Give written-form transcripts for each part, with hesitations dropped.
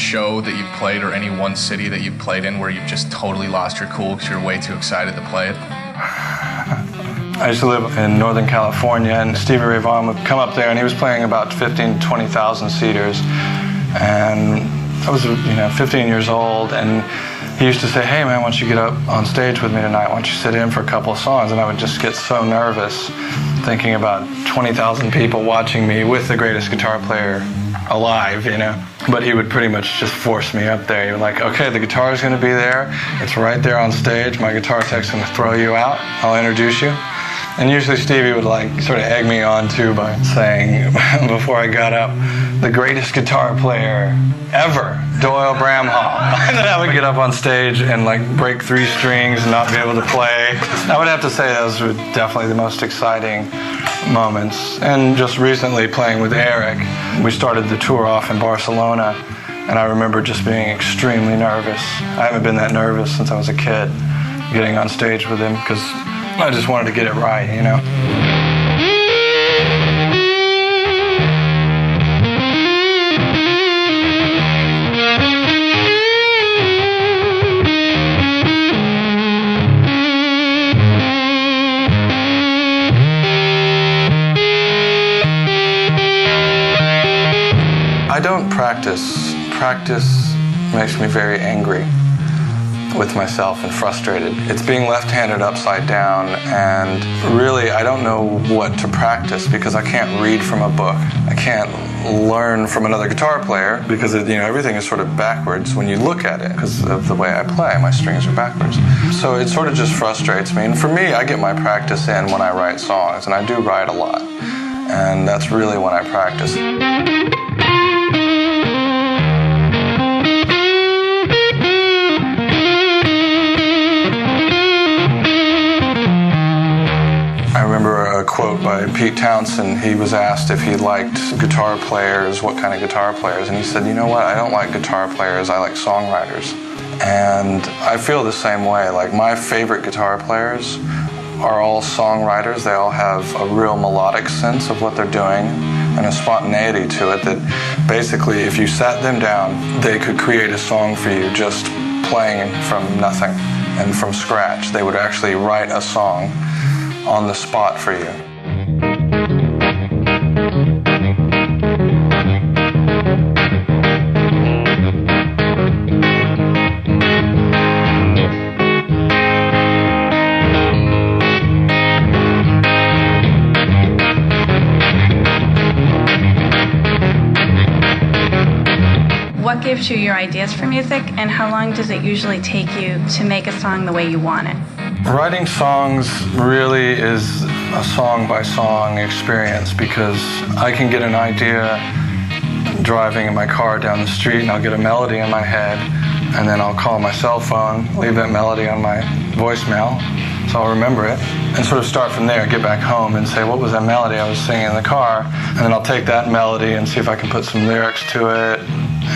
show that you've played or any one city that you've played in where you've just totally lost your cool because you're way too excited to play it? I used to live in Northern California, and Stevie Ray Vaughan would come up there, and he was playing about 15,000 to 20,000 seaters. And I was, 15 years old, and he used to say, "Hey man, why don't you get up on stage with me tonight? Why don't you sit in for a couple of songs?" And I would just get so nervous thinking about 20,000 people watching me with the greatest guitar player alive, But he would pretty much just force me up there. He was like, "Okay, the guitar is going to be there. It's right there on stage. My guitar tech's going to throw you out. I'll introduce you." And usually Stevie would sort of egg me on too by saying, before I got up, "The greatest guitar player ever, Doyle Bramhall." And then I would get up on stage and break 3 strings and not be able to play. I would have to say those were definitely the most exciting moments. And just recently playing with Eric, we started the tour off in Barcelona, and I remember just being extremely nervous. I haven't been that nervous since I was a kid, getting on stage with him, because I just wanted to get it right, I don't practice. Practice makes me very angry with myself and frustrated. It's being left-handed upside down, and really I don't know what to practice because I can't read from a book. I can't learn from another guitar player because everything is sort of backwards when you look at it because of the way I play. My strings are backwards. So it sort of just frustrates me. And for me, I get my practice in when I write songs, and I do write a lot. And that's really when I practice. I remember a quote by Pete Townsend. He was asked if he liked guitar players, what kind of guitar players, and he said, "You know what, I don't like guitar players, I like songwriters." And I feel the same way. My favorite guitar players are all songwriters. They all have a real melodic sense of what they're doing and a spontaneity to it that basically if you sat them down, they could create a song for you just playing from nothing and from scratch. They would actually write a song on the spot for you. What gives you your ideas for music, and how long does it usually take you to make a song the way you want it? Writing songs really is a song-by-song experience because I can get an idea driving in my car down the street, and I'll get a melody in my head, and then I'll call my cell phone, leave that melody on my voicemail, so I'll remember it, and sort of start from there, get back home and say, what was that melody I was singing in the car? And then I'll take that melody and see if I can put some lyrics to it,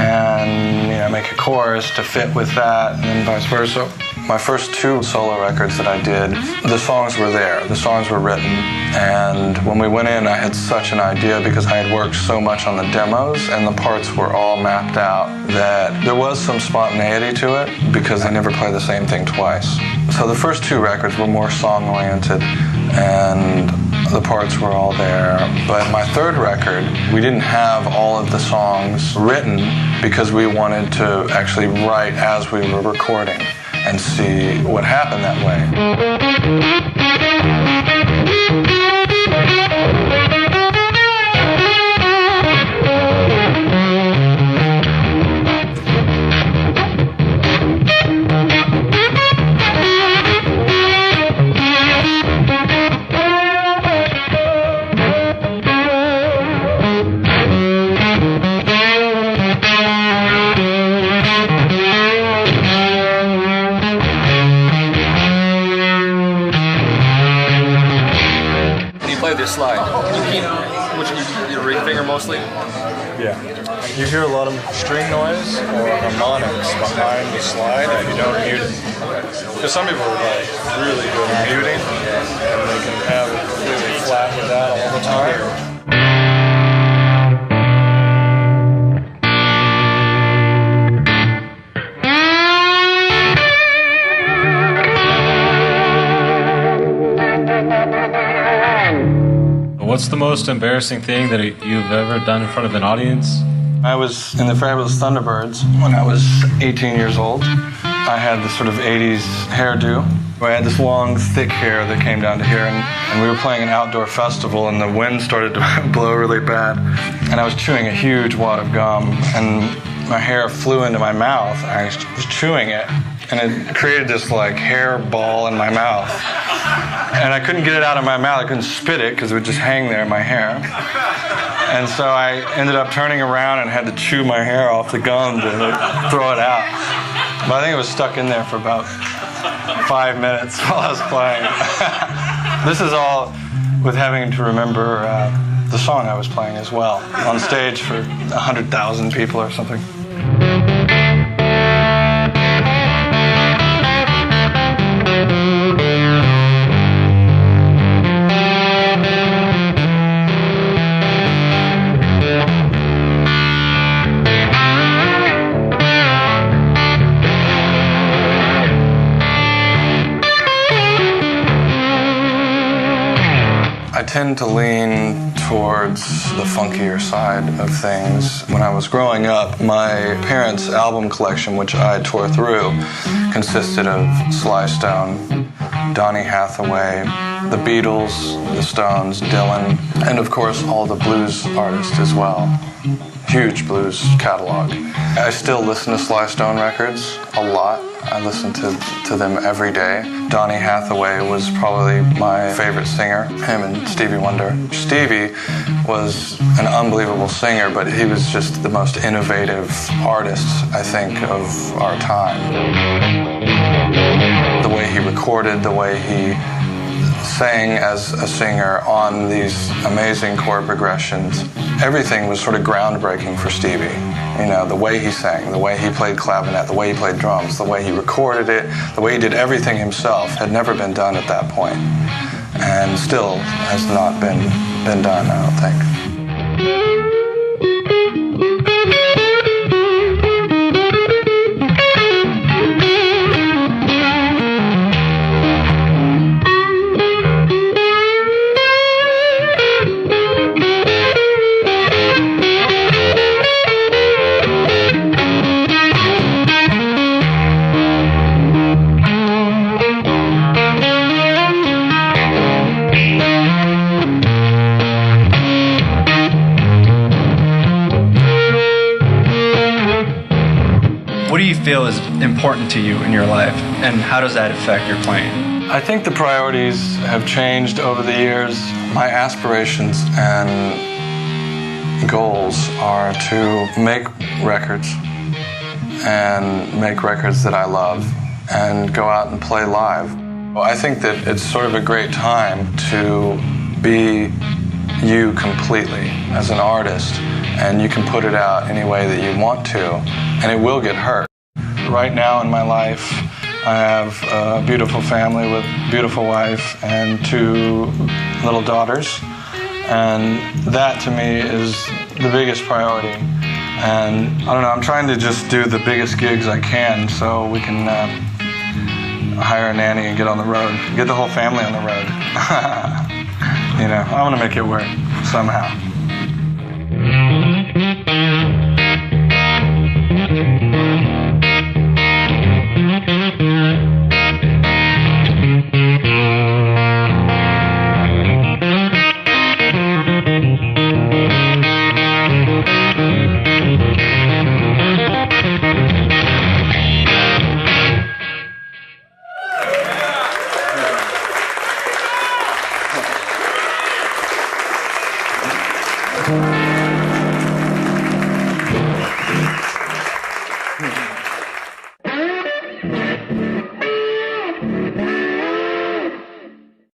and make a chorus to fit with that, and then vice versa. My first 2 solo records that I did, the songs were there, the songs were written, and when we went in I had such an idea because I had worked so much on the demos and the parts were all mapped out that there was some spontaneity to it because I never play the same thing twice. So the first 2 records were more song-oriented and the parts were all there. But my 3rd record, we didn't have all of the songs written because we wanted to actually write as we were recording and see what happened that way. Slide. Your ring finger mostly? Yeah. You hear a lot of string noise or harmonics behind the slide if you don't mute it. Because some people are really good at muting and they can have it completely flat with that all the time. What's the most embarrassing thing that you've ever done in front of an audience? I was in the Fabulous Thunderbirds when I was 18 years old. I had this sort of 80s hairdo. I had this long, thick hair that came down to here, and we were playing an outdoor festival, and the wind started to blow really bad. And I was chewing a huge wad of gum, and my hair flew into my mouth. I was chewing it, and it created this like hair ball in my mouth. And I couldn't get it out of my mouth. I couldn't spit it because it would just hang there in my hair. And so I ended up turning around and had to chew my hair off the gum to throw it out. But I think it was stuck in there for about 5 minutes while I was playing. This is all with having to remember the song I was playing as well, on stage for 100,000 people or something. I tend to lean towards the funkier side of things. When I was growing up, my parents' album collection, which I tore through, consisted of Sly Stone, Donny Hathaway, the Beatles, the Stones, Dylan, and of course all the blues artists as well. Huge blues catalog. I still listen to Sly Stone records a lot. I listen to them every day. Donny Hathaway was probably my favorite singer, him and Stevie Wonder. Stevie was an unbelievable singer, but he was just the most innovative artist, I think, of our time. The way he recorded, the way he sang as a singer on these amazing chord progressions. Everything was sort of groundbreaking for Stevie. You know, the way he sang, the way he played clavinet, the way he played drums, the way he recorded it, the way he did everything himself had never been done at that point. And still has not been done, I don't think. What do you feel is important to you in your life, and how does that affect your playing? I think the priorities have changed over the years. My aspirations and goals are to make records, and make records that I love, and go out and play live. I think that it's sort of a great time to be you completely as an artist, and you can put it out any way that you want to, and it will get hurt. Right now in my life, I have a beautiful family with a beautiful wife and 2 little daughters, and that to me is the biggest priority. And I don't know, I'm trying to just do the biggest gigs I can so we can hire a nanny and get on the road, get the whole family on the road. You know, I want to make it work somehow.